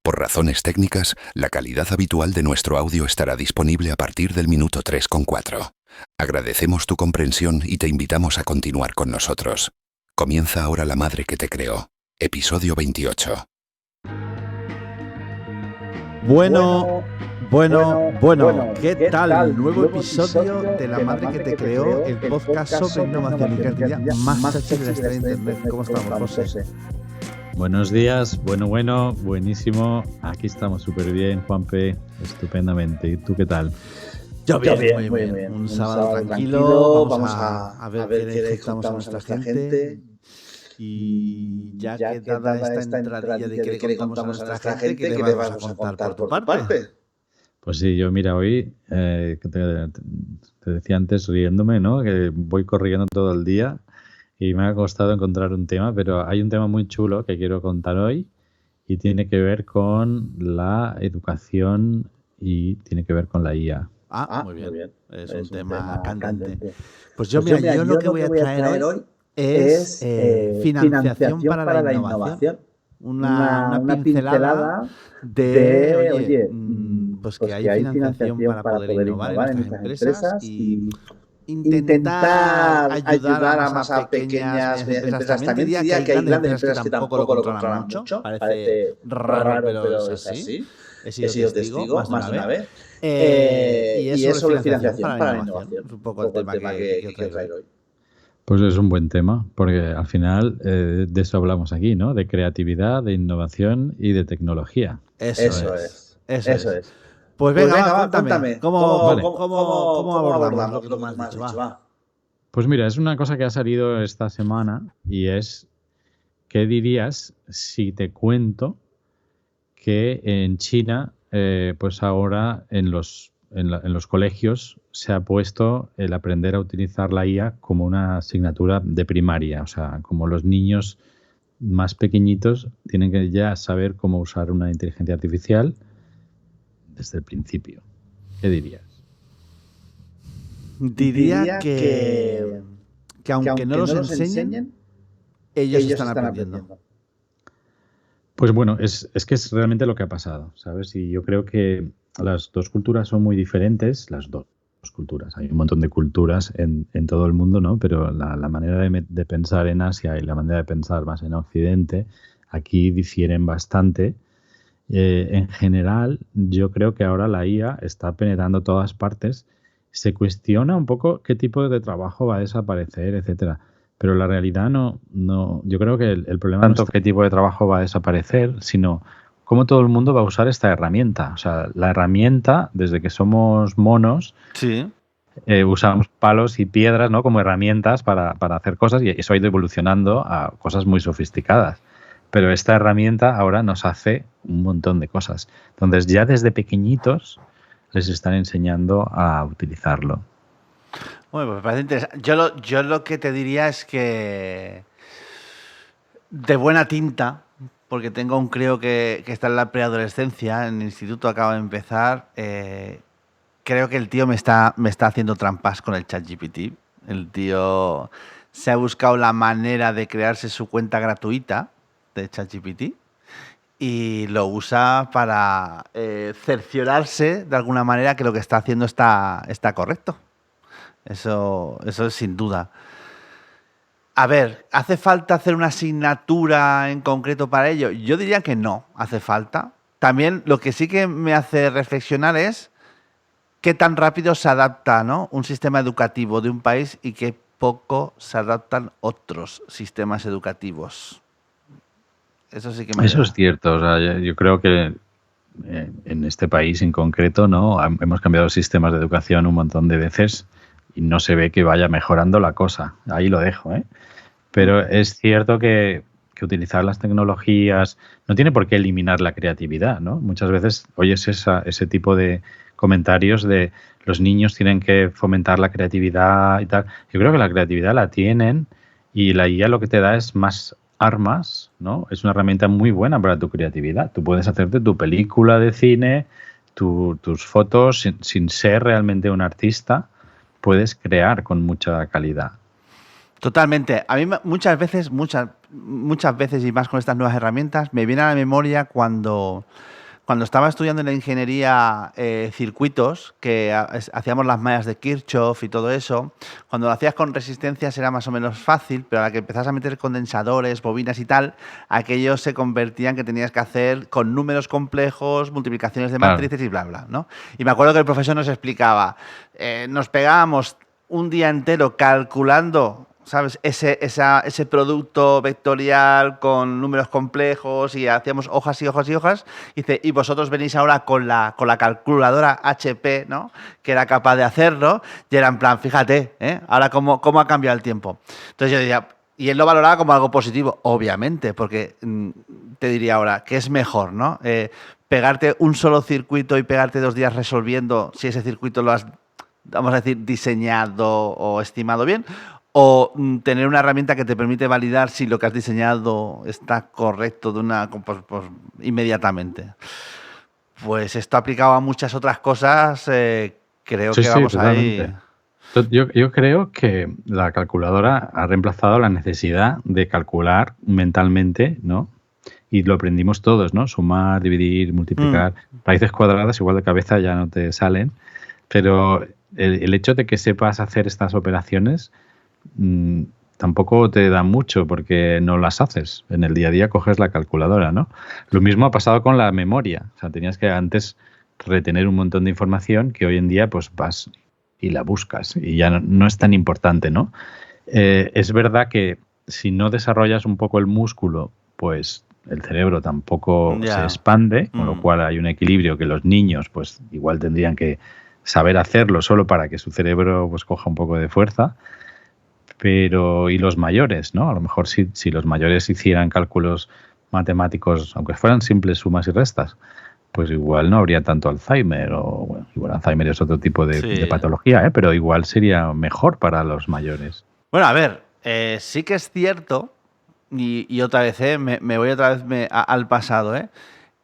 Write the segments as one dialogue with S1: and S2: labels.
S1: Por razones técnicas, la calidad habitual de nuestro audio estará disponible a partir del minuto 3,4. Agradecemos tu comprensión y te invitamos a continuar con nosotros. Comienza ahora La Madre que te creó, episodio 28.
S2: Bueno, ¿qué tal? Nuevo episodio de La Madre que te creó, el podcast sobre innovación y creatividad más sexy de la historia de Internet. ¿Cómo estamos, José?
S3: Buenos días, buenísimo. Aquí estamos súper bien, Juanpe, estupendamente. ¿Y tú qué tal?
S2: Yo bien, muy bien. Un sábado tranquilo, vamos a ver qué le contamos a nuestra gente. Y ya que dada esta entradilla de qué le contamos a nuestra gente, ¿qué le vamos a contar por tu parte?
S3: Pues sí, yo mira, hoy, que te decía antes riéndome, ¿no? Que voy corriendo todo el día y me ha costado encontrar un tema, pero hay un tema muy chulo que quiero contar hoy y tiene que ver con la educación y tiene que ver con la IA.
S2: Muy bien. Es un tema candente. Pues yo lo que voy a traer hoy es financiación para la innovación. Una pincelada de, pues que hay financiación para poder innovar en nuestras empresas y intentar ayudar a más pequeñas empresas. También diría que hay grandes empresas que tampoco lo controlan mucho. Parece raro, pero es así. He sido testigo más de una vez. Y es sobre financiación para la innovación. Es un poco el tema que quiero traer hoy.
S3: Pues es un buen tema, porque al final de eso hablamos aquí, ¿no? De creatividad, de innovación y de tecnología.
S2: Eso es. Pues venga, cuéntame, ¿cómo abordamos lo que tú me has dicho? Va.
S3: Pues mira, es una cosa que ha salido esta semana y es, ¿qué dirías si te cuento que en China, pues ahora en los colegios se ha puesto el aprender a utilizar la IA como una asignatura de primaria? O sea, como los niños más pequeñitos tienen que ya saber cómo usar una inteligencia artificial desde el principio. ¿Qué dirías?
S2: Diría que aunque no los enseñen, ellos están aprendiendo.
S3: Pues bueno, es que es realmente lo que ha pasado, ¿sabes? Y yo creo que las dos culturas son muy diferentes, las dos culturas. Hay un montón de culturas en todo el mundo, ¿no? Pero la manera de pensar en Asia y la manera de pensar más en Occidente, aquí difieren bastante. En general, yo creo que ahora la IA está penetrando todas partes. Se cuestiona un poco qué tipo de trabajo va a desaparecer, etcétera. Pero la realidad no. Yo creo que el problema no es tanto qué tipo de trabajo va a desaparecer, sino cómo todo el mundo va a usar esta herramienta. O sea, la herramienta, desde que somos monos,
S2: sí.
S3: Usamos palos y piedras, ¿no? Como herramientas para hacer cosas, y eso ha ido evolucionando a cosas muy sofisticadas. Pero esta herramienta ahora nos hace un montón de cosas. Entonces, ya desde pequeñitos les están enseñando a utilizarlo.
S2: Bueno, pues me parece interesante. Yo lo que te diría es que de buena tinta, porque tengo un crío que está en la preadolescencia, en el instituto acaba de empezar, creo que el tío me está haciendo trampas con el ChatGPT. El tío se ha buscado la manera de crearse su cuenta gratuita de ChatGPT y lo usa para cerciorarse de alguna manera que lo que está haciendo está correcto. Eso es sin duda. A ver, ¿hace falta hacer una asignatura en concreto para ello? Yo diría que no hace falta. También lo que sí que me hace reflexionar es qué tan rápido se adapta, ¿no?, un sistema educativo de un país y qué poco se adaptan otros sistemas educativos. Eso sí que me
S3: Eso es cierto. O sea, yo creo que en este país en concreto, ¿no? Hemos cambiado sistemas de educación un montón de veces y no se ve que vaya mejorando la cosa. Ahí lo dejo, ¿eh? Pero es cierto que utilizar las tecnologías no tiene por qué eliminar la creatividad, ¿no? Muchas veces oyes ese tipo de comentarios de los niños tienen que fomentar la creatividad y tal. Yo creo que la creatividad la tienen y la IA lo que te da es más armas, ¿no? Es una herramienta muy buena para tu creatividad. Tú puedes hacerte tu película de cine, tus fotos sin ser realmente un artista. Puedes crear con mucha calidad.
S2: Totalmente. A mí muchas veces, muchas veces y más con estas nuevas herramientas, me viene a la memoria cuando estaba estudiando en la ingeniería circuitos, que hacíamos las mallas de Kirchhoff y todo eso, cuando lo hacías con resistencias era más o menos fácil, pero a la que empezabas a meter condensadores, bobinas y tal, aquellos se convertían que tenías que hacer con números complejos, multiplicaciones de matrices y bla, bla, ¿no? Y me acuerdo que el profesor nos explicaba, nos pegábamos un día entero calculando, ¿sabes? Ese producto vectorial con números complejos y hacíamos hojas y hojas y hojas. Dice, y vosotros venís ahora con la calculadora HP, ¿no? Que era capaz de hacerlo. Y era en plan, fíjate, ahora cómo ha cambiado el tiempo. Entonces yo diría, y él lo valoraba como algo positivo, obviamente, porque te diría ahora, ¿qué es mejor, no? Pegarte un solo circuito y pegarte 2 días resolviendo si ese circuito lo has, vamos a decir, diseñado o estimado bien, o tener una herramienta que te permite validar si lo que has diseñado está correcto pues, inmediatamente. Pues esto aplicado a muchas otras cosas, creo que vamos
S3: totalmente. Ahí. Yo creo que la calculadora ha reemplazado la necesidad de calcular mentalmente, ¿no? Y lo aprendimos todos, ¿no? Sumar, dividir, multiplicar. Raíces cuadradas igual de cabeza ya no te salen, pero el hecho de que sepas hacer estas operaciones tampoco te da mucho porque no las haces. En el día a día coges la calculadora, ¿no? Lo mismo ha pasado con la memoria. O sea, tenías que antes retener un montón de información que hoy en día pues vas y la buscas y ya no es tan importante, ¿no? Es verdad que si no desarrollas un poco el músculo, pues el cerebro tampoco se expande, con lo cual hay un equilibrio que los niños pues igual tendrían que saber hacerlo solo para que su cerebro pues coja un poco de fuerza. Pero, y los mayores, ¿no? A lo mejor si los mayores hicieran cálculos matemáticos, aunque fueran simples sumas y restas, pues igual no habría tanto Alzheimer, o bueno, igual Alzheimer es otro tipo de patología, pero igual sería mejor para los mayores.
S2: Bueno, a ver, sí que es cierto, y otra vez, me voy otra vez al pasado,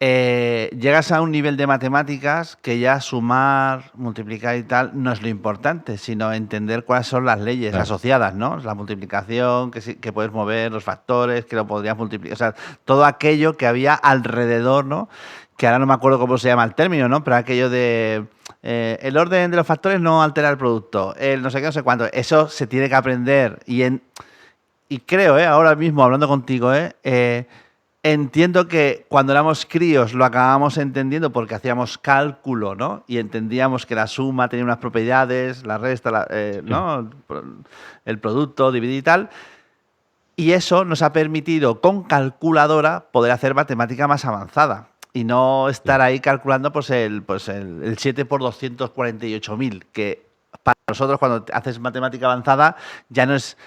S2: llegas a un nivel de matemáticas que ya sumar, multiplicar y tal no es lo importante, sino entender cuáles son las leyes asociadas, ¿no? La multiplicación, que puedes mover, los factores, que lo podrías multiplicar, o sea, todo aquello que había alrededor, ¿no? Que ahora no me acuerdo cómo se llama el término, ¿no? Pero aquello de el orden de los factores no altera el producto, el no sé qué, no sé cuánto. Eso se tiene que aprender y creo, ahora mismo hablando contigo, entiendo que cuando éramos críos lo acabamos entendiendo porque hacíamos cálculo, ¿no? Y entendíamos que la suma tenía unas propiedades, la resta, ¿no? El producto, dividir y tal. Y eso nos ha permitido con calculadora poder hacer matemática más avanzada y no estar ahí calculando pues el 7 por 248.000, que para nosotros cuando haces matemática avanzada ya no es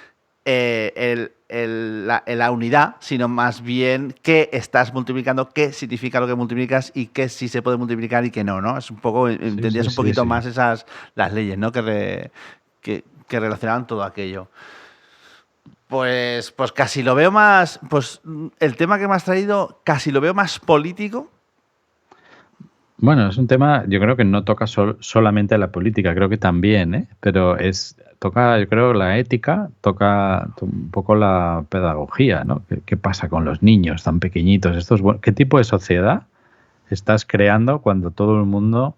S2: la unidad, sino más bien qué estás multiplicando, qué significa lo que multiplicas y qué sí se puede multiplicar y qué no, ¿no? Es un poco, entendías un poquito más las leyes, ¿no? Que relacionaban todo aquello. Pues casi lo veo más, pues el tema que me has traído casi lo veo más político.
S3: Bueno, es un tema, yo creo que no toca solamente la política, creo que también, pero toca, yo creo, la ética, toca un poco la pedagogía, ¿no? ¿Qué pasa con los niños tan pequeñitos? ¿Qué tipo de sociedad estás creando cuando todo el mundo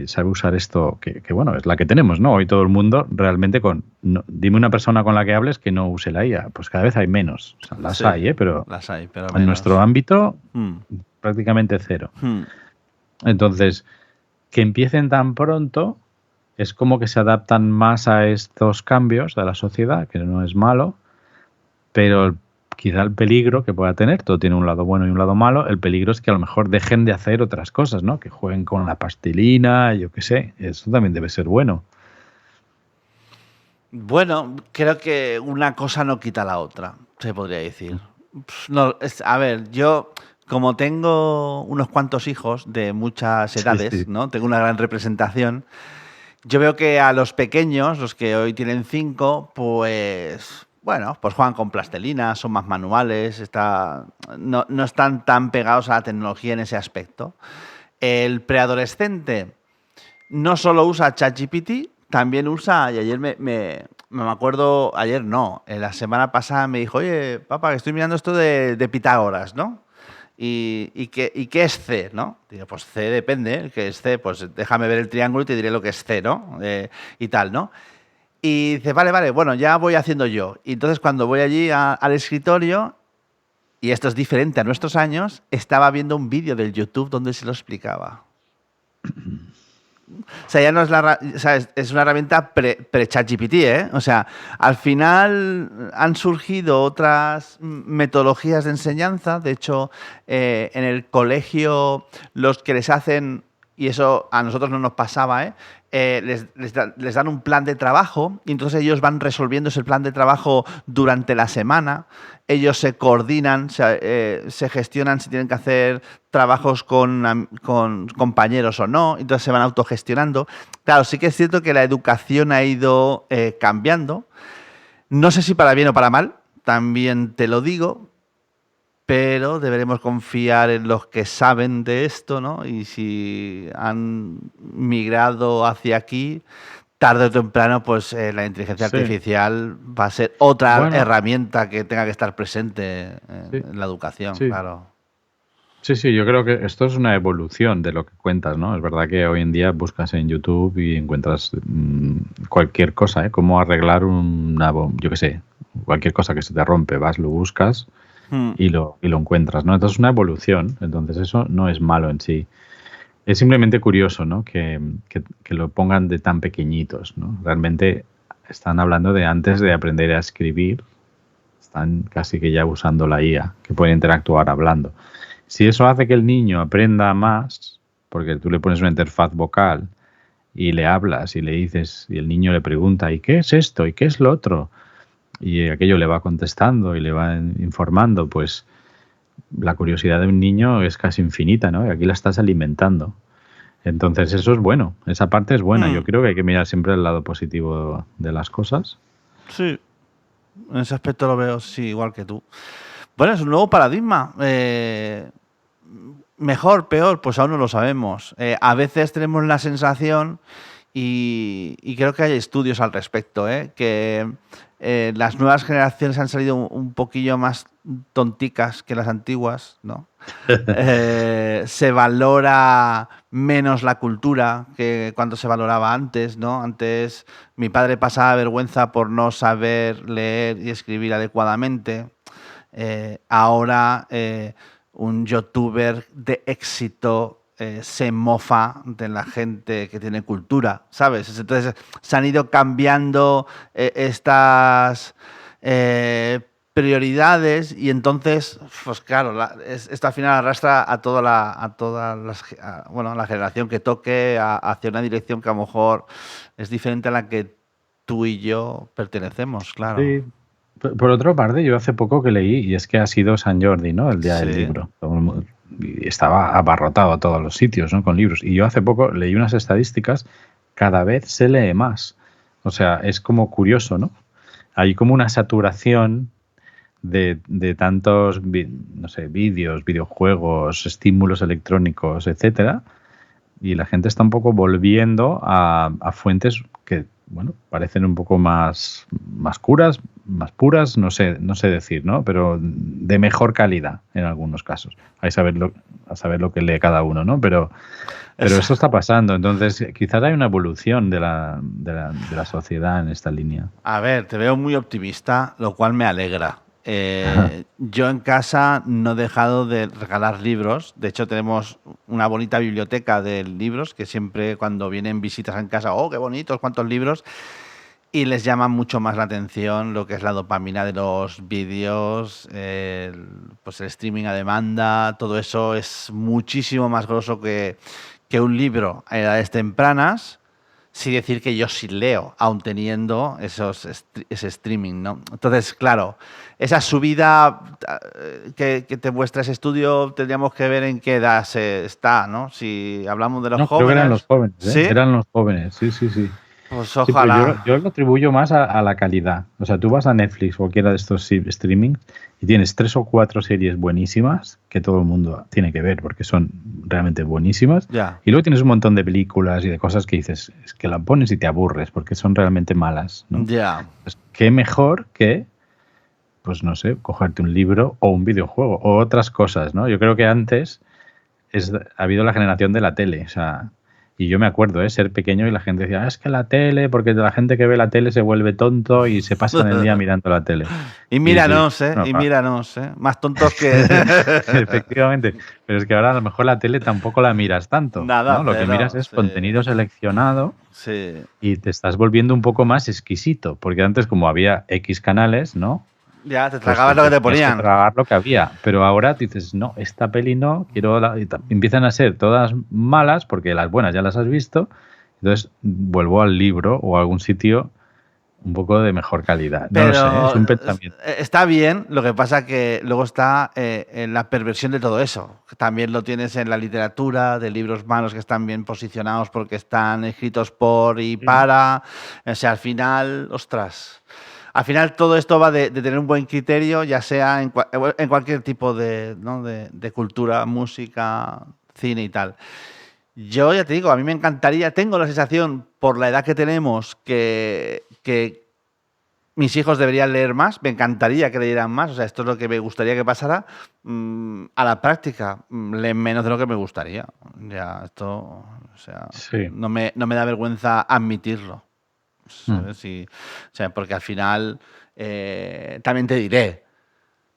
S3: sabe usar esto? Que bueno, es la que tenemos, ¿no? Hoy todo el mundo realmente dime una persona con la que hables que no use la IA, pues cada vez hay menos. O sea, las hay, pero en nuestro ámbito prácticamente cero. Entonces, que empiecen tan pronto es como que se adaptan más a estos cambios de la sociedad, que no es malo, pero quizá el peligro que pueda tener, todo tiene un lado bueno y un lado malo, el peligro es que a lo mejor dejen de hacer otras cosas, ¿no? Que jueguen con la pastelina, yo qué sé, eso también debe ser bueno.
S2: Bueno, creo que una cosa no quita la otra, se podría decir. No, a ver, yo como tengo unos cuantos hijos de muchas edades, ¿no? Tengo una gran representación. Yo veo que a los pequeños, los que hoy tienen 5, pues bueno, pues juegan con plastelina, son más manuales, no están tan pegados a la tecnología en ese aspecto. El preadolescente no solo usa ChatGPT, también usa, y ayer me acuerdo, ayer no, la semana pasada me dijo, oye, papá, que estoy mirando esto de Pitágoras, ¿no? ¿Y qué es C, no? Digo, pues C depende, ¿qué es C? Pues déjame ver el triángulo y te diré lo que es C, ¿no? Y tal, ¿no? Y dice, vale, bueno, ya voy haciendo yo. Y entonces cuando voy allí al escritorio, y esto es diferente a nuestros años, estaba viendo un vídeo del YouTube donde se lo explicaba. O sea, ya no es o sea, es una herramienta pre-ChatGPT, ¿eh? O sea, al final han surgido otras metodologías de enseñanza. De hecho, en el colegio, los que les hacen, y eso a nosotros no nos pasaba, les dan un plan de trabajo y entonces ellos van resolviendo ese plan de trabajo durante la semana. Ellos se coordinan, se gestionan si tienen que hacer trabajos con compañeros o no, entonces se van autogestionando. Claro, sí que es cierto que la educación ha ido cambiando. No sé si para bien o para mal, también te lo digo, pero deberemos confiar en los que saben de esto, ¿no? Y si han migrado hacia aquí, tarde o temprano, pues la inteligencia artificial va a ser otra herramienta que tenga que estar presente en la educación, claro.
S3: Sí, yo creo que esto es una evolución de lo que cuentas, ¿no? Es verdad que hoy en día buscas en YouTube y encuentras cualquier cosa, cómo arreglar yo qué sé, cualquier cosa que se te rompe, vas, lo buscas y lo encuentras, ¿no? Entonces es una evolución, entonces eso no es malo en sí. Es simplemente curioso, ¿no? Que lo pongan de tan pequeñitos, ¿no? Realmente están hablando de antes de aprender a escribir, están casi que ya usando la IA, que pueden interactuar hablando. Si eso hace que el niño aprenda más, porque tú le pones una interfaz vocal y le hablas y le dices, y el niño le pregunta, ¿y qué es esto? ¿Y qué es lo otro? Y aquello le va contestando y le va informando, pues la curiosidad de un niño es casi infinita, ¿no? Y aquí la estás alimentando. Entonces eso es bueno, esa parte es buena. Yo creo que hay que mirar siempre el lado positivo de las cosas.
S2: Sí, en ese aspecto lo veo, sí, igual que tú. Bueno, es un nuevo paradigma. Mejor, peor, pues aún no lo sabemos. A veces tenemos la sensación, y creo que hay estudios al respecto, que las nuevas generaciones han salido un poquillo más tonticas que las antiguas, ¿no? Se valora menos la cultura que cuando se valoraba antes, ¿no? Antes mi padre pasaba vergüenza por no saber leer y escribir adecuadamente. Ahora un youtuber de éxito se mofa de la gente que tiene cultura, ¿sabes? Entonces se han ido cambiando estas prioridades y entonces, pues claro, esto al final arrastra a la generación que toque hacia una dirección que a lo mejor es diferente a la que tú y yo pertenecemos, claro.
S3: Sí. Por otra parte, yo hace poco que leí, y es que ha sido San Jordi, ¿no? El día del libro. Y estaba abarrotado a todos los sitios, ¿no? Con libros. Y yo hace poco leí unas estadísticas, cada vez se lee más. O sea, es como curioso, ¿no? Hay como una saturación de tantos, no sé, vídeos, videojuegos, estímulos electrónicos, etcétera. Y la gente está un poco volviendo a fuentes que, bueno, parecen un poco más puras, no sé decir, ¿no? Pero de mejor calidad en algunos casos. Hay a saber lo que lee cada uno, ¿no? Pero eso está pasando. Entonces, quizás hay una evolución de la sociedad en esta línea.
S2: A ver, te veo muy optimista, lo cual me alegra. Yo en casa no he dejado de regalar libros. De hecho, tenemos una bonita biblioteca de libros que siempre cuando vienen visitas en casa, ¡oh, qué bonitos, cuántos libros! Y les llama mucho más la atención lo que es la dopamina de los vídeos, pues el streaming a demanda, todo eso es muchísimo más grosso que un libro a edades tempranas. Sí decir que yo sí leo, aun teniendo ese streaming, ¿no? Entonces, claro, esa subida que te muestra ese estudio, tendríamos que ver en qué edad está, ¿no? Si hablamos de los jóvenes...
S3: Creo que eran los jóvenes, ¿eh?
S2: ¿Sí?
S3: Eran los jóvenes, sí.
S2: Pues ojalá.
S3: Sí, yo lo atribuyo más a la calidad. O sea, tú vas a Netflix o cualquiera de estos streaming y tienes 3 o 4 series buenísimas que todo el mundo tiene que ver porque son realmente buenísimas.
S2: Ya.
S3: Y luego tienes un montón de películas y de cosas que dices, es que la pones y te aburres porque son realmente malas, ¿no?
S2: Ya.
S3: Pues, ¿qué mejor que, pues no sé, cogerte un libro o un videojuego o otras cosas, ¿no? Yo creo que antes ha habido la generación de la tele, o sea, y yo me acuerdo, ser pequeño y la gente decía, es que la tele, porque la gente que ve la tele se vuelve tonto y se pasan el día mirando la tele.
S2: Y
S3: Y dices,
S2: míranos,
S3: bueno,
S2: y míranos, más tontos que...
S3: efectivamente, pero es que ahora a lo mejor la tele tampoco la miras tanto,
S2: Nada,
S3: ¿no? Lo que miras
S2: cero,
S3: es
S2: sí.
S3: contenido seleccionado
S2: Sí.
S3: y te estás volviendo un poco más exquisito, porque antes como había X canales, ¿no?
S2: Ya, te
S3: Pues
S2: tragabas lo que te
S3: tenías que
S2: ponían.
S3: tragar lo que había, pero ahora dices, no, esta peli no, empiezan a ser todas malas porque las buenas ya las has visto, entonces vuelvo al libro o a algún sitio un poco de mejor calidad. No lo sé, es
S2: Pero
S3: un pensamiento.
S2: está bien, lo que pasa que luego está en la perversión de todo eso. También lo tienes en la literatura, de libros malos que están bien posicionados porque están escritos por y para. O sea, al final, ostras. Al final todo esto va de tener un buen criterio, ya sea en cualquier tipo de, ¿no? de cultura, música, cine y tal. Yo ya te digo, a mí me encantaría, tengo la sensación, por la edad que tenemos, que mis hijos deberían leer más, me encantaría que leyeran más, o sea, esto es lo que me gustaría que pasara. A la práctica, leen menos de lo que me gustaría. Ya, esto, o sea,
S3: Sí.
S2: no me da vergüenza admitirlo.
S3: Mm.
S2: ¿Sabes? O sea, porque al final, también te diré,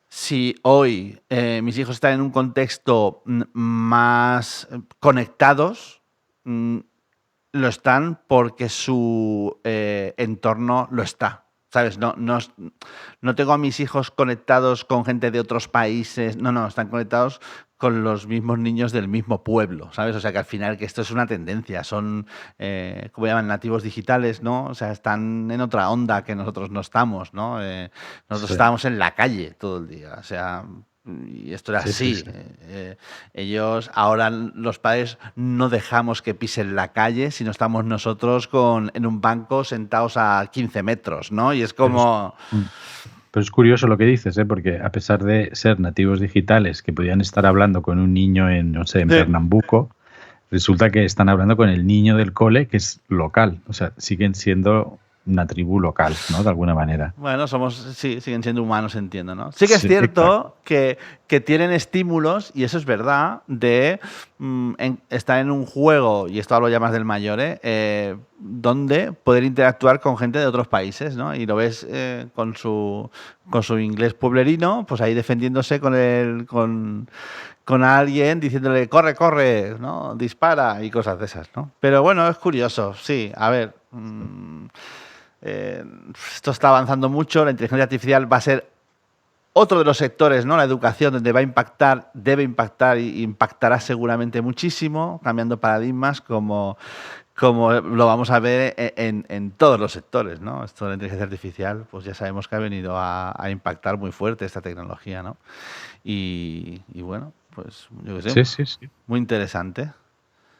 S2: si hoy mis hijos están en un contexto más conectados, lo están porque su entorno lo está. ¿Sabes? No tengo a mis hijos conectados con gente de otros países. No, están conectados con los mismos niños del mismo pueblo, ¿sabes? O sea que al final que esto es una tendencia. Son, ¿cómo llaman? Nativos digitales, ¿no? O sea, están en otra onda que nosotros no estamos, ¿no? Nosotros
S3: Sí.
S2: estábamos en la calle todo el día. O sea, y esto era
S3: Sí, sí,
S2: así.
S3: sí.
S2: Ellos, ahora los padres no dejamos que pisen la calle, sino estamos nosotros en un banco sentados a 15 metros, ¿no? Y es como...
S3: Pero es curioso lo que dices, porque a pesar de ser nativos digitales que podían estar hablando con un niño en, no sé, en Pernambuco, resulta que están hablando con el niño del cole que es local. O sea, siguen siendo una tribu local, ¿no? De alguna manera.
S2: Bueno, sí, siguen siendo humanos, entiendo, ¿no? Sí que es
S3: Sí,
S2: cierto que tienen estímulos, y eso es verdad, de estar en un juego, y esto hablo ya más del mayor, donde poder interactuar con gente de otros países, ¿no? Y lo ves con su inglés pueblerino, pues ahí defendiéndose con alguien diciéndole corre, corre, ¿no? Dispara y cosas de esas, ¿no? Pero bueno, es curioso, sí. A ver, esto está avanzando mucho, la inteligencia artificial va a ser otro de los sectores, ¿no? La educación, donde va a impactar, debe impactar y impactará seguramente muchísimo, cambiando paradigmas como lo vamos a ver en todos los sectores, ¿no? Esto de la inteligencia artificial, pues ya sabemos que ha venido a impactar muy fuerte esta tecnología, ¿no? Y bueno, pues yo qué sé,
S3: Sí.
S2: muy interesante.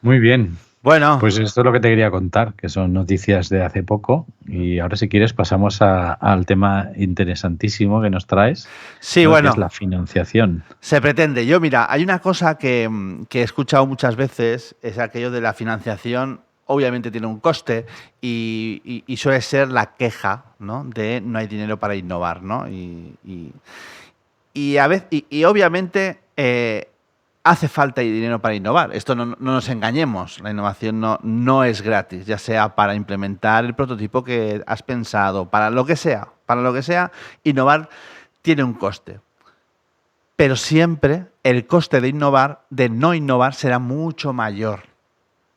S3: Muy bien.
S2: Bueno,
S3: Pues esto es lo que te quería contar, que son noticias de hace poco. Y ahora, si quieres, pasamos al tema interesantísimo que nos traes,
S2: sí,
S3: ¿no? Que
S2: bueno.
S3: es la financiación.
S2: Se pretende. Yo, mira, hay una cosa que he escuchado muchas veces, es aquello de la financiación. Obviamente tiene un coste y suele ser la queja, ¿no? De no hay dinero para innovar, ¿no? Y obviamente hace falta dinero para innovar. Esto no nos engañemos. La innovación no es gratis, ya sea para implementar el prototipo que has pensado, para lo que sea. Para lo que sea, innovar tiene un coste. Pero siempre el coste de no innovar, será mucho mayor.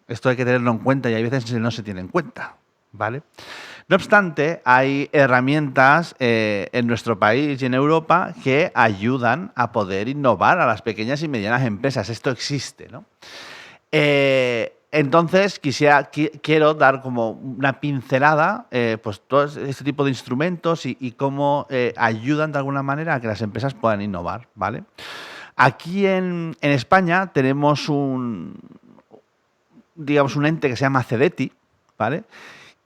S2: Esto hay que tenerlo en cuenta y hay veces que no se tiene en cuenta, ¿vale? No obstante, hay herramientas en nuestro país y en Europa que ayudan a poder innovar a las pequeñas y medianas empresas. Esto existe, ¿no? Entonces, quiero dar como una pincelada, pues todo este tipo de instrumentos y cómo ayudan de alguna manera a que las empresas puedan innovar, ¿vale? Aquí en España tenemos digamos, un ente que se llama CEDETI, ¿vale?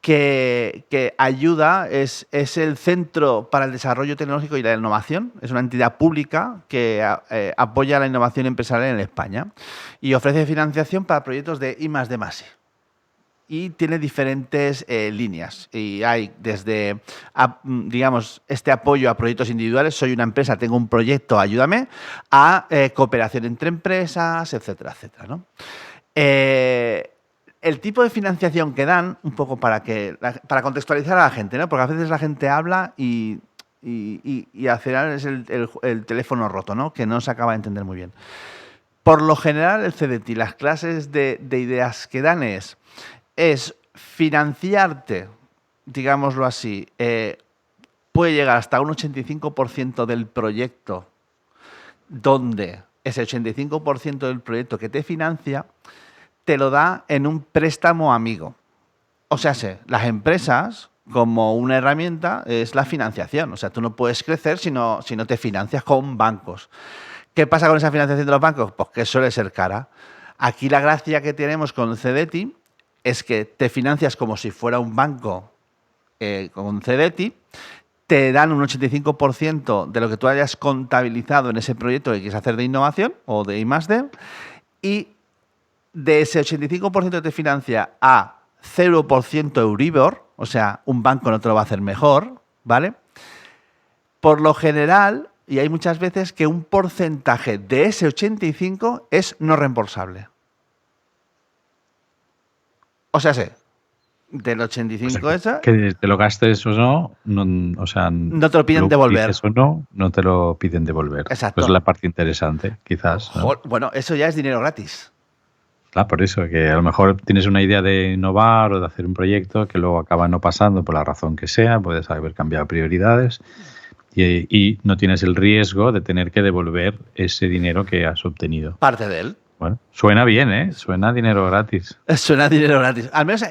S2: que ayuda, es el Centro para el Desarrollo Tecnológico y la Innovación. Es una entidad pública que apoya la innovación empresarial en España y ofrece financiación para proyectos de I+D+I. Y tiene diferentes líneas. Y hay desde, digamos, este apoyo a proyectos individuales, soy una empresa, tengo un proyecto, ayúdame, a cooperación entre empresas, etcétera, etcétera, ¿no? El tipo de financiación que dan, un poco para contextualizar a la gente, ¿no? Porque a veces la gente habla y al final es el teléfono roto, ¿no? Que no se acaba de entender muy bien. Por lo general, el CDT, las clases de ideas que dan es financiarte, digámoslo así, puede llegar hasta un 85% del proyecto, donde ese 85% del proyecto que te financia te lo da en un préstamo amigo. O sea, las empresas, como una herramienta, es la financiación. O sea, tú no puedes crecer si no te financias con bancos. ¿Qué pasa con esa financiación de los bancos? Pues que suele ser cara. Aquí la gracia que tenemos con CDT es que te financias como si fuera un banco con CDT, te dan un 85% de lo que tú hayas contabilizado en ese proyecto que quieres hacer de innovación o de I+D, y de ese 85% que te financia a 0% Euribor, o sea, un banco no te lo va a hacer mejor, ¿vale? Por lo general, y hay muchas veces que un porcentaje de ese 85 es no reembolsable. O sea, del 85 esa...
S3: Que te lo gastes o no, o sea...
S2: No te lo piden devolver.
S3: O no te lo piden devolver.
S2: Exacto.
S3: Pues es la parte interesante, quizás, ¿no?
S2: Bueno, eso ya es dinero gratis.
S3: Claro, por eso, que a lo mejor tienes una idea de innovar o de hacer un proyecto que luego acaba no pasando por la razón que sea, puedes haber cambiado prioridades y no tienes el riesgo de tener que devolver ese dinero que has obtenido.
S2: Parte de él.
S3: Bueno, suena bien, ¿eh? Suena dinero gratis.
S2: Suena dinero gratis. Al menos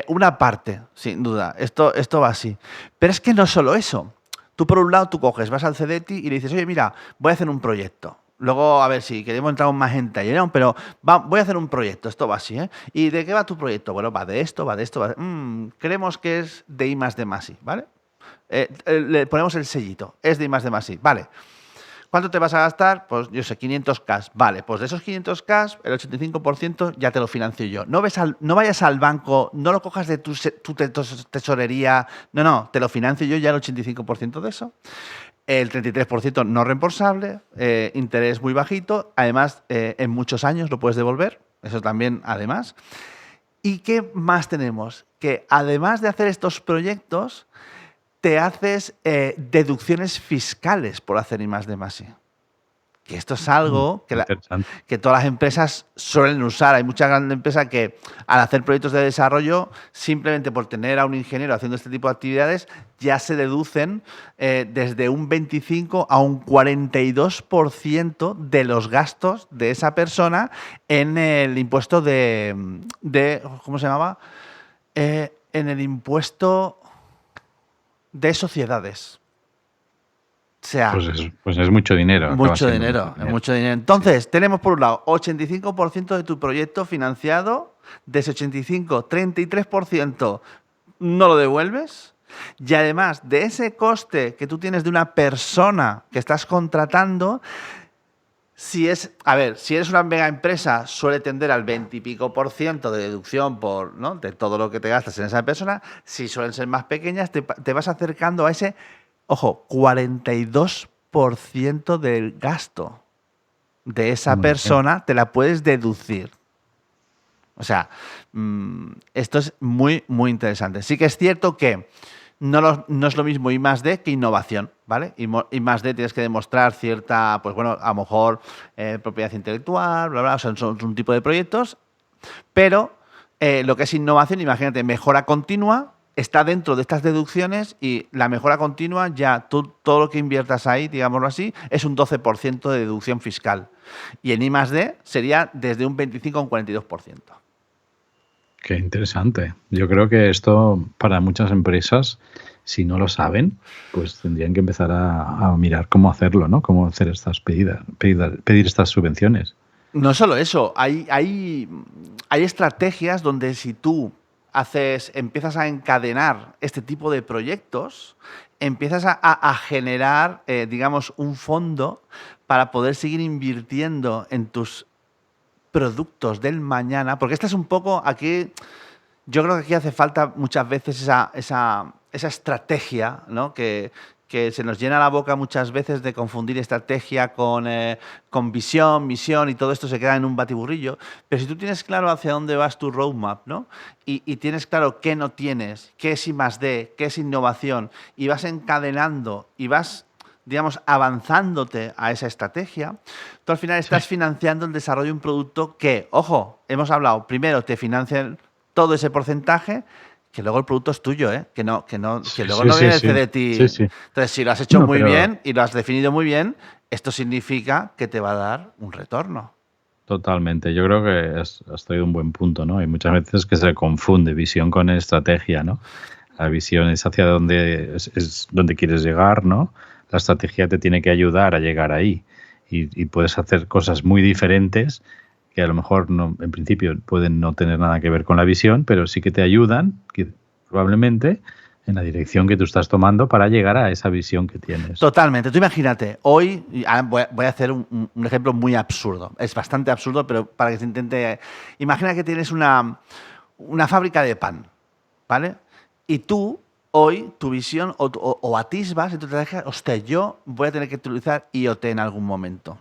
S2: una parte, sin duda. Esto va así. Pero es que no solo eso. Tú, por un lado, tú coges, vas al CDT y le dices, oye, mira, voy a hacer un proyecto. Luego, a ver si queremos entrar más gente ahí, ¿no? Pero voy a hacer un proyecto, esto va así, ¿eh? ¿Y de qué va tu proyecto? Bueno, va de esto, va de esto, creemos que es de I+D+I, ¿vale? Le ponemos el sellito, es de I+D+I, vale. ¿Cuánto te vas a gastar? Pues yo sé, 500K. Vale, pues de esos 500K, el 85% ya te lo financio yo. No vayas al banco, no lo cojas de tu tesorería. No, te lo financio yo ya el 85% de eso. El 33% no reembolsable, interés muy bajito. Además, en muchos años lo puedes devolver. Eso también, además. ¿Y qué más tenemos? Que además de hacer estos proyectos, te haces deducciones fiscales por hacer I+D+I. Que esto es algo que todas las empresas suelen usar. Hay muchas grandes empresas que al hacer proyectos de desarrollo, simplemente por tener a un ingeniero haciendo este tipo de actividades, ya se deducen desde un 25 a un 42% de los gastos de esa persona en el impuesto de ¿cómo se llamaba? En el impuesto de sociedades. O sea,
S3: pues es mucho dinero.
S2: Mucho dinero. Entonces, tenemos por un lado 85% de tu proyecto financiado, de ese 85, 33% no lo devuelves, y además de ese coste que tú tienes de una persona que estás contratando, si eres una mega empresa, suele tender al 20 y pico % de deducción ¿no? de todo lo que te gastas en esa persona. Si suelen ser más pequeñas, te vas acercando a ese, ojo, 42% del gasto de esa persona te la puedes deducir. O sea, esto es muy, muy interesante. Sí que es cierto que no es lo mismo I+D que innovación, ¿vale? I+D tienes que demostrar cierta, pues bueno, a lo mejor propiedad intelectual, bla, bla, o sea, son un tipo de proyectos, pero lo que es innovación, imagínate, mejora continua, está dentro de estas deducciones y la mejora continua ya todo lo que inviertas ahí, digámoslo así, es un 12% de deducción fiscal. Y en I+D sería desde un 25 a un 42%.
S3: Qué interesante. Yo creo que esto para muchas empresas, si no lo saben, pues tendrían que empezar a mirar cómo hacerlo, ¿no? Cómo hacer estas pedir estas subvenciones.
S2: No solo eso, hay estrategias donde si tú empiezas a encadenar este tipo de proyectos, empiezas a generar, digamos, un fondo para poder seguir invirtiendo en tus productos del mañana, porque esta es un poco aquí, yo creo que aquí hace falta muchas veces esa estrategia, ¿no? Que se nos llena la boca muchas veces de confundir estrategia con visión, misión, y todo esto se queda en un batiburrillo. Pero si tú tienes claro hacia dónde vas tu roadmap, ¿no? Y tienes claro qué no tienes, qué es I+D, qué es innovación, y vas encadenando y vas, digamos, avanzándote a esa estrategia, tú al final estás financiando el desarrollo de un producto que, ojo, hemos hablado, primero te financian todo ese porcentaje, que luego el producto es tuyo, ¿eh? Que luego no viene el CDT.
S3: Sí, sí.
S2: Entonces, si lo has hecho muy
S3: pero
S2: bien y lo has definido muy bien, esto significa que te va a dar un retorno.
S3: Totalmente. Yo creo que has traído un buen punto, ¿no? Hay muchas veces que se confunde visión con estrategia, ¿no? La visión es hacia dónde es donde quieres llegar, ¿no? La estrategia te tiene que ayudar a llegar ahí y puedes hacer cosas muy diferentes que a lo mejor no, en principio pueden no tener nada que ver con la visión, pero sí que te ayudan, probablemente, en la dirección que tú estás tomando para llegar a esa visión que tienes.
S2: Totalmente. Tú imagínate, hoy, voy a hacer un ejemplo muy absurdo. Es bastante absurdo, pero para que se intente... Imagina que tienes una fábrica de pan, ¿vale? Y tú, hoy, tu visión, o atisbas y tú te dejas, hostia, yo voy a tener que utilizar IoT en algún momento,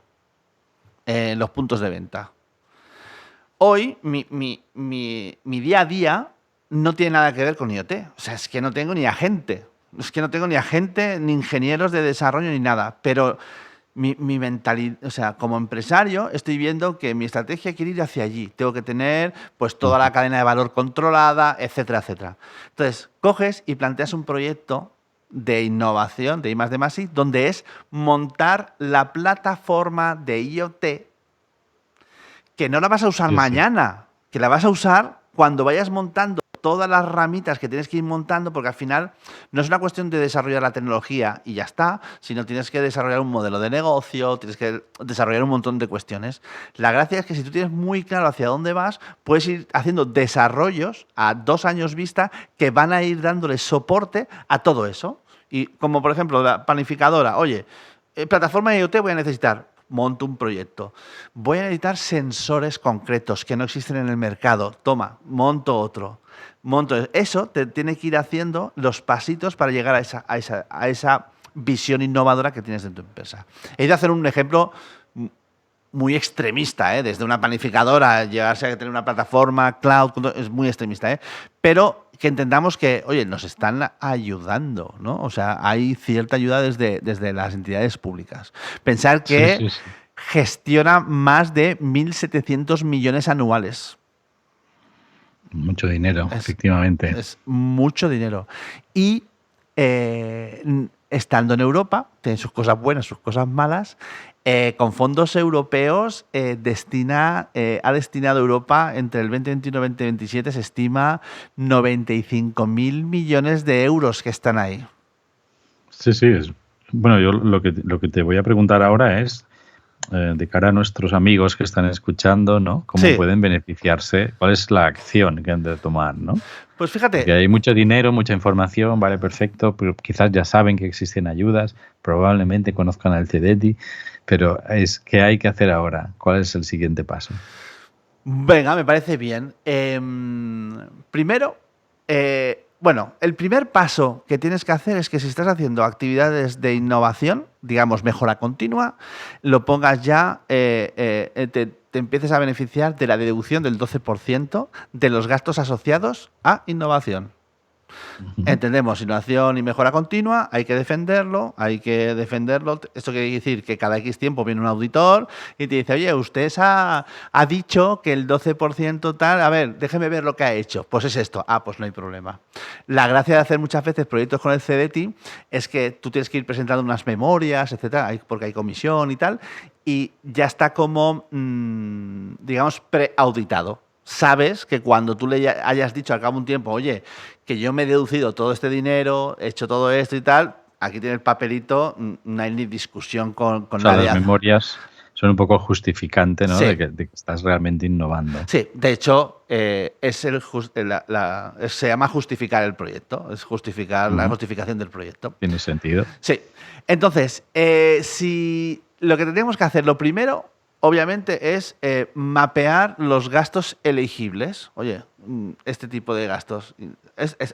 S2: en los puntos de venta. Hoy, mi día a día no tiene nada que ver con IoT. O sea, es que no tengo ni agente. Es que no tengo ni agente, ni ingenieros de desarrollo, ni nada. Pero mi mentalidad, o sea, como empresario, estoy viendo que mi estrategia quiere ir hacia allí. Tengo que tener, pues, toda la cadena de valor controlada, etcétera, etcétera. Entonces, coges y planteas un proyecto de innovación, de I+D+I, donde es montar la plataforma de IoT, que no la vas a usar mañana, que la vas a usar cuando vayas montando todas las ramitas que tienes que ir montando, porque al final no es una cuestión de desarrollar la tecnología y ya está, sino tienes que desarrollar un modelo de negocio, tienes que desarrollar un montón de cuestiones. La gracia es que si tú tienes muy claro hacia dónde vas, puedes ir haciendo desarrollos a 2 años vista que van a ir dándole soporte a todo eso. Y como por ejemplo la panificadora, oye, plataforma de IoT voy a necesitar. Monto un proyecto. Voy a necesitar sensores concretos que no existen en el mercado. Toma, monto otro. Eso te tiene que ir haciendo los pasitos para llegar a esa visión innovadora que tienes en tu empresa. He ido a hacer un ejemplo muy extremista, ¿eh? Desde una panificadora, llegarse a tener una plataforma, cloud, es muy extremista, ¿eh? Pero que entendamos que, oye, nos están ayudando, ¿no? O sea, hay cierta ayuda desde las entidades públicas. Pensar que gestiona más de 1.700 millones anuales.
S3: Mucho dinero, efectivamente.
S2: Es mucho dinero. Y estando en Europa, tiene sus cosas buenas, sus cosas malas, con fondos europeos ha destinado Europa entre el 2021 y 2027, se estima 95.000 millones de euros que están ahí.
S3: Sí. Bueno, yo lo que te voy a preguntar ahora es, de cara a nuestros amigos que están escuchando, ¿no? ¿Cómo pueden beneficiarse? ¿Cuál es la acción que han de tomar, ¿no?
S2: Pues fíjate.
S3: Porque hay mucho dinero, mucha información, vale, perfecto, pero quizás ya saben que existen ayudas, probablemente conozcan al CDT, pero ¿qué hay que hacer ahora? ¿Cuál es el siguiente paso?
S2: Venga, me parece bien. Primero, el primer paso que tienes que hacer es que si estás haciendo actividades de innovación, digamos mejora continua, lo pongas ya, te empieces a beneficiar de la deducción del 12% de los gastos asociados a innovación. Entendemos, innovación y mejora continua, hay que defenderlo. Esto quiere decir que cada X tiempo viene un auditor y te dice, oye, usted ha dicho que el 12% tal, a ver, déjeme ver lo que ha hecho. Pues es esto. Pues no hay problema. La gracia de hacer muchas veces proyectos con el CDT es que tú tienes que ir presentando unas memorias, etcétera, porque hay comisión y tal, y ya está como, digamos, preauditado. Sabes que cuando tú le hayas dicho al cabo de un tiempo, oye, que yo me he deducido todo este dinero, he hecho todo esto y tal, aquí tiene el papelito, no hay ni discusión con nadie.
S3: Las memorias son un poco el justificante, ¿no?
S2: Sí.
S3: De que estás realmente innovando.
S2: Sí, de hecho, se llama justificar el proyecto, es justificar la justificación del proyecto.
S3: Tiene sentido.
S2: Sí. Entonces, si lo que tendríamos que hacer, lo primero, obviamente, es mapear los gastos elegibles. Oye, este tipo de gastos.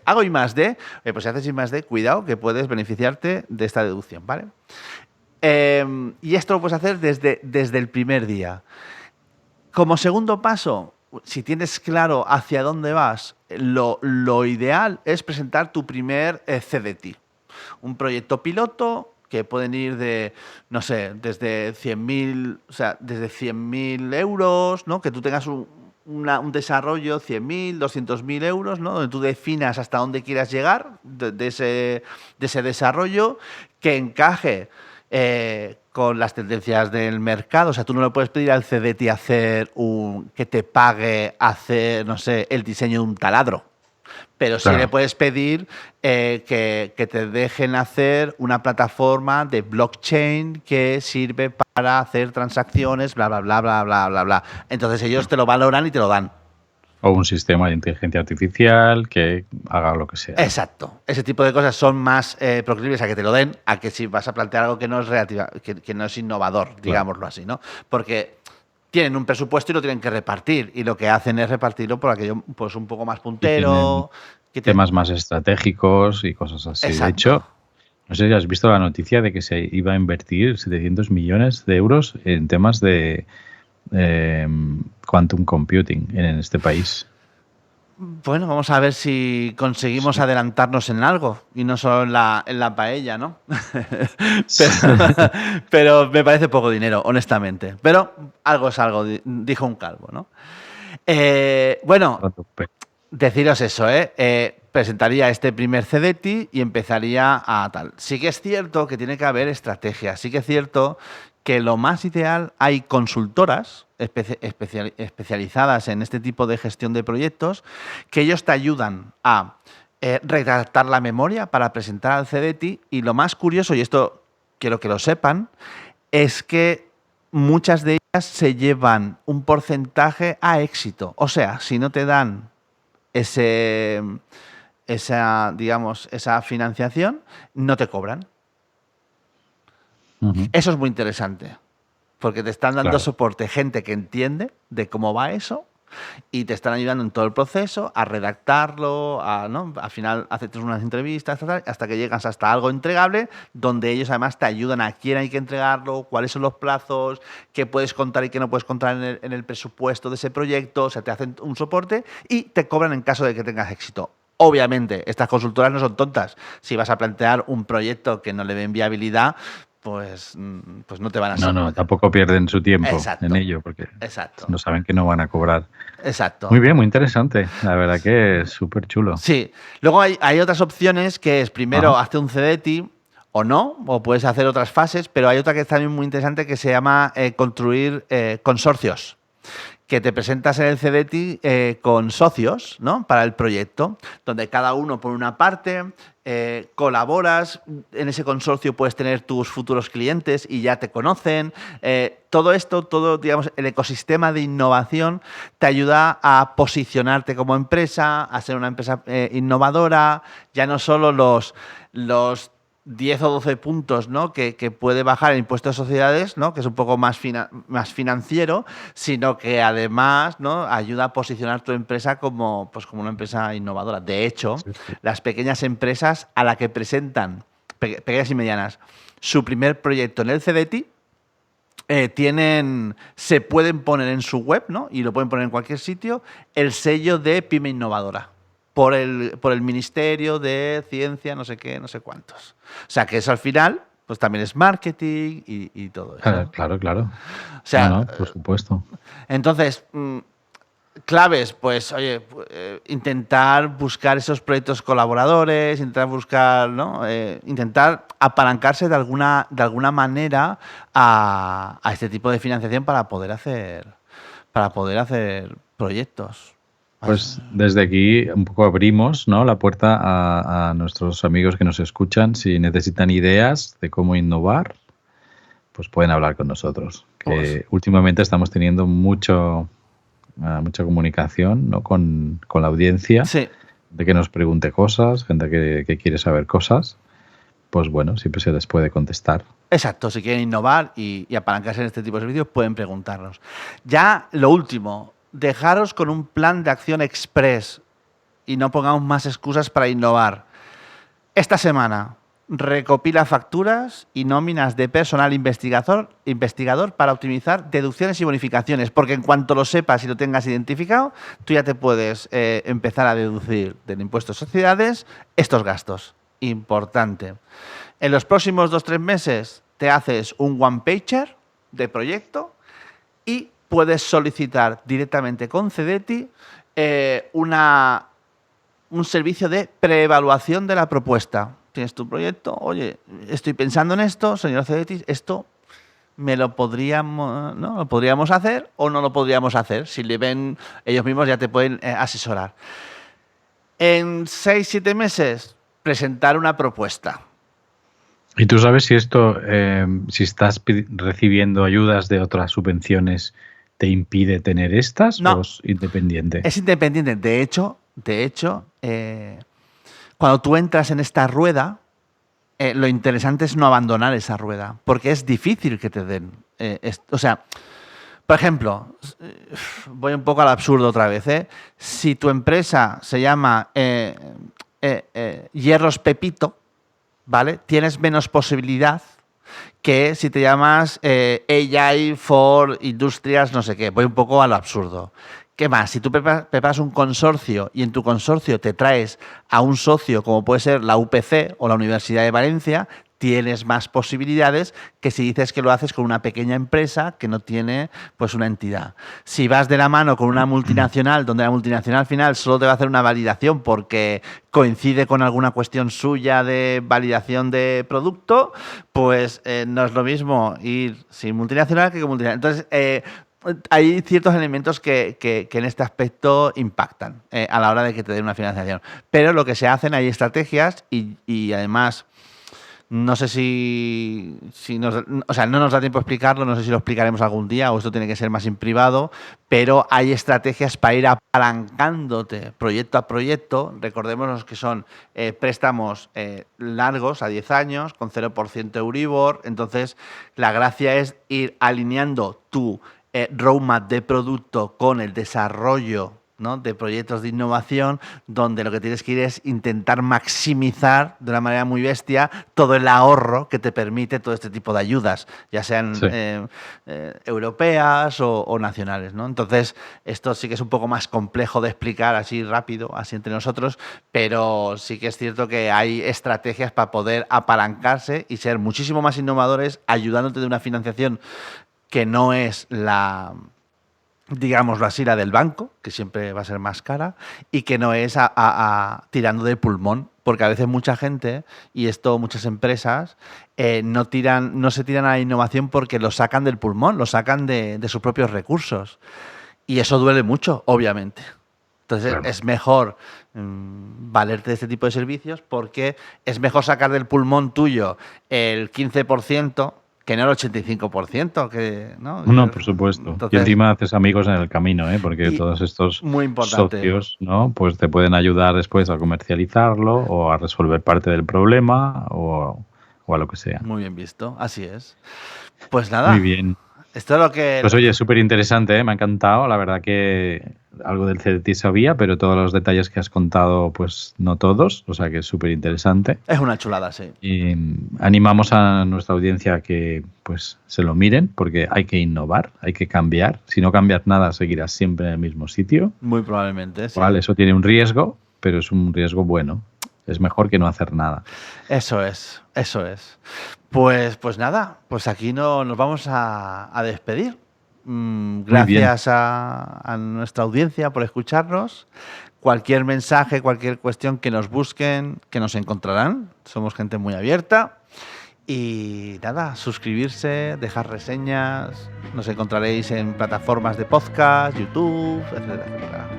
S2: Hago I+D, pues si haces I+D, cuidado que puedes beneficiarte de esta deducción, ¿vale? Y esto lo puedes hacer desde el primer día. Como segundo paso, si tienes claro hacia dónde vas, lo ideal es presentar tu primer CDT. Un proyecto piloto que pueden ir de, no sé, desde 100.000, o sea, desde 100.000 euros, ¿no? Que tú tengas un desarrollo, 100.000, 200.000 euros, ¿no? Donde tú definas hasta dónde quieras llegar de ese desarrollo, que encaje con las tendencias del mercado. O sea, tú no le puedes pedir al CDT que te pague hacer, no sé, el diseño de un taladro. Pero sí le puedes pedir que te dejen hacer una plataforma de blockchain que sirve para hacer transacciones, bla, bla, bla, bla, bla, bla, bla. Entonces ellos te lo valoran y te lo dan.
S3: O un sistema de inteligencia artificial que haga lo que sea.
S2: Exacto. Ese tipo de cosas son más proclives a que te lo den, a que si vas a plantear algo que no es que no es innovador, digámoslo así, ¿no? Porque tienen un presupuesto y lo tienen que repartir, y lo que hacen es repartirlo por aquello pues un poco más puntero.
S3: Temas más estratégicos y cosas así. Exacto. De hecho, no sé si has visto la noticia de que se iba a invertir 700 millones de euros en temas de quantum computing en este país.
S2: Bueno, vamos a ver si conseguimos adelantarnos en algo y no solo en la paella, ¿no? pero me parece poco dinero, honestamente. Pero algo es algo, dijo un calvo, ¿no? Bueno, deciros eso, presentaría este primer CDT y empezaría a tal. Sí que es cierto que tiene que haber estrategia, sí que es cierto que lo más ideal, hay consultoras especializadas en este tipo de gestión de proyectos que ellos te ayudan a redactar la memoria para presentar al CDT, y lo más curioso, y esto quiero que lo sepan, es que muchas de ellas se llevan un porcentaje a éxito. O sea, si no te dan esa financiación, no te cobran. Eso es muy interesante, porque te están dando soporte gente que entiende de cómo va eso y te están ayudando en todo el proceso a redactarlo, ¿no? Al final haces unas entrevistas hasta que llegas hasta algo entregable, donde ellos además te ayudan a quién hay que entregarlo, cuáles son los plazos, qué puedes contar y qué no puedes contar en el presupuesto de ese proyecto. O sea, te hacen un soporte y te cobran en caso de que tengas éxito. Obviamente, estas consultoras no son tontas. Si vas a plantear un proyecto que no le den viabilidad, pues no te van a...
S3: No, tampoco pierden su tiempo en ello, porque no saben que no van a cobrar.
S2: Exacto.
S3: Muy bien, muy interesante. La verdad que es súper chulo.
S2: Sí. Luego hay otras opciones, que es primero hazte un CDT o no, o puedes hacer otras fases, pero hay otra que es también muy interesante que se llama construir consorcios, que te presentas en el CDT con socios, ¿no? Para el proyecto, donde cada uno pone una parte, colaboras, en ese consorcio puedes tener tus futuros clientes y ya te conocen. Todo esto, digamos, el ecosistema de innovación te ayuda a posicionarte como empresa, a ser una empresa innovadora, ya no solo los 10 o 12 puntos, ¿no? que puede bajar el impuesto de sociedades, ¿no? Que es un poco más financiero, sino que además, ¿no? ayuda a posicionar tu empresa como una empresa innovadora. De hecho, las pequeñas empresas a la que presentan, pequeñas y medianas, su primer proyecto en el CDT, se pueden poner en su web, ¿no? Y lo pueden poner en cualquier sitio, el sello de pyme innovadora. Por el Ministerio de Ciencia, no sé qué, no sé cuántos. O sea, que eso al final, pues también es marketing y todo eso.
S3: Claro.
S2: O sea,
S3: por supuesto.
S2: Entonces, claves, pues, oye, intentar buscar esos proyectos colaboradores, intentar buscar, ¿no? Intentar apalancarse de alguna manera a este tipo de financiación para poder hacer proyectos.
S3: Pues desde aquí un poco abrimos, ¿no? la puerta a nuestros amigos que nos escuchan, si necesitan ideas de cómo innovar, pues pueden hablar con nosotros. Que
S2: Pues.
S3: últimamente estamos teniendo mucha comunicación, ¿no? con la audiencia,
S2: Sí,
S3: de que nos pregunte cosas, gente que quiere saber cosas. Pues bueno, siempre se les puede contestar.
S2: exacto. Si quieren innovar y apalancarse en este tipo de servicios, pueden preguntarnos. Ya lo último, dejaros con un plan de acción express y no pongamos más excusas para innovar. Esta semana, recopila facturas y nóminas de personal investigador para optimizar deducciones y bonificaciones, porque en cuanto lo sepas y lo tengas identificado, tú ya te puedes empezar a deducir del impuesto de sociedades estos gastos. Importante. En los próximos 2-3 meses te haces un one-pager de proyecto y puedes solicitar directamente con Cedeti un servicio de preevaluación de la propuesta. Tienes tu proyecto, oye, estoy pensando en esto, señor Cedeti, esto me lo podríamos, ¿no? ¿Lo podríamos hacer o no lo podríamos hacer? Si le ven, ellos mismos ya te pueden asesorar. En 6-7 meses, presentar una propuesta.
S3: ¿Y tú sabes si esto, si estás recibiendo ayudas de otras subvenciones, te impide tener estas
S2: No.
S3: o es independiente?
S2: Es independiente. De hecho, cuando tú entras en esta rueda, lo interesante es no abandonar esa rueda, porque es difícil que te den. O sea, por ejemplo, voy un poco al absurdo otra vez. Si tu empresa se llama Hierros Pepito, ¿vale? Tienes menos posibilidad que si te llamas AI for Industrias, no sé qué. Voy un poco a lo absurdo. ¿Qué más? Si tú preparas un consorcio y en tu consorcio te traes a un socio como puede ser la UPC o la Universidad de Valencia, tienes más posibilidades que si dices que lo haces con una pequeña empresa que no tiene pues una entidad. Si vas de la mano con una multinacional, donde la multinacional al final solo te va a hacer una validación porque coincide con alguna cuestión suya de validación de producto, pues no es lo mismo ir sin multinacional que con multinacional. Entonces, hay ciertos elementos que en este aspecto impactan a la hora de que te den una financiación. Pero lo que se hacen, hay estrategias y además, no sé si o sea, no nos da tiempo a explicarlo, no sé si lo explicaremos algún día o esto tiene que ser más en privado, pero hay estrategias para ir apalancándote proyecto a proyecto. Recordémonos que son préstamos largos, a 10 años, con 0% Euribor. Entonces, la gracia es ir alineando tu roadmap de producto con el desarrollo, ¿no?, de proyectos de innovación, donde lo que tienes que ir es intentar maximizar de una manera muy bestia todo el ahorro que te permite todo este tipo de ayudas, ya sean
S3: Sí.
S2: europeas o nacionales, ¿no? Entonces, esto sí que es un poco más complejo de explicar así rápido, así entre nosotros, pero sí que es cierto que hay estrategias para poder apalancarse y ser muchísimo más innovadores, ayudándote de una financiación que no es digámoslo así, la del banco, que siempre va a ser más cara, y que no es tirando de pulmón, porque a veces mucha gente, y esto muchas empresas, no se tiran a la innovación porque lo sacan del pulmón, lo sacan de sus propios recursos. Y eso duele mucho, obviamente. Entonces
S3: Claro.
S2: es mejor valerte de este tipo de servicios porque es mejor sacar del pulmón tuyo el 15% que no el 85%.
S3: No, por supuesto.
S2: Entonces,
S3: Y encima haces amigos en el camino, ¿eh? Porque
S2: y
S3: todos estos
S2: muy importante.
S3: socios, ¿no? Pues te pueden ayudar después a comercializarlo o a resolver parte del problema o a lo que sea.
S2: Muy bien visto, así es. Pues nada.
S3: Muy bien.
S2: Esto es lo que...
S3: Pues oye, súper interesante, ¿eh? Me ha encantado. La verdad que algo del CDT sabía, pero todos los detalles que has contado, pues no todos. O sea que es súper interesante.
S2: Es una chulada, sí.
S3: Y animamos a nuestra audiencia a que pues se lo miren, porque hay que innovar, hay que cambiar. Si no cambias nada, seguirás siempre en el mismo sitio.
S2: Muy probablemente, sí.
S3: Vale, eso tiene un riesgo, pero es un riesgo bueno. Es mejor que no hacer nada.
S2: Eso es, eso es. Pues nada, pues aquí nos vamos a despedir. Gracias a nuestra audiencia por escucharnos. Cualquier mensaje, cualquier cuestión que nos busquen, que nos encontrarán. Somos gente muy abierta. Y nada, suscribirse, dejar reseñas. Nos encontraréis en plataformas de podcast, YouTube, etcétera, etcétera.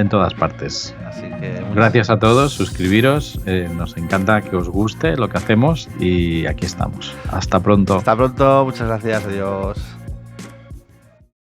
S3: en todas partes.
S2: Así que
S3: gracias a todos, suscribiros, nos encanta que os guste lo que hacemos y aquí estamos. Hasta pronto.
S2: Hasta pronto, muchas gracias, adiós.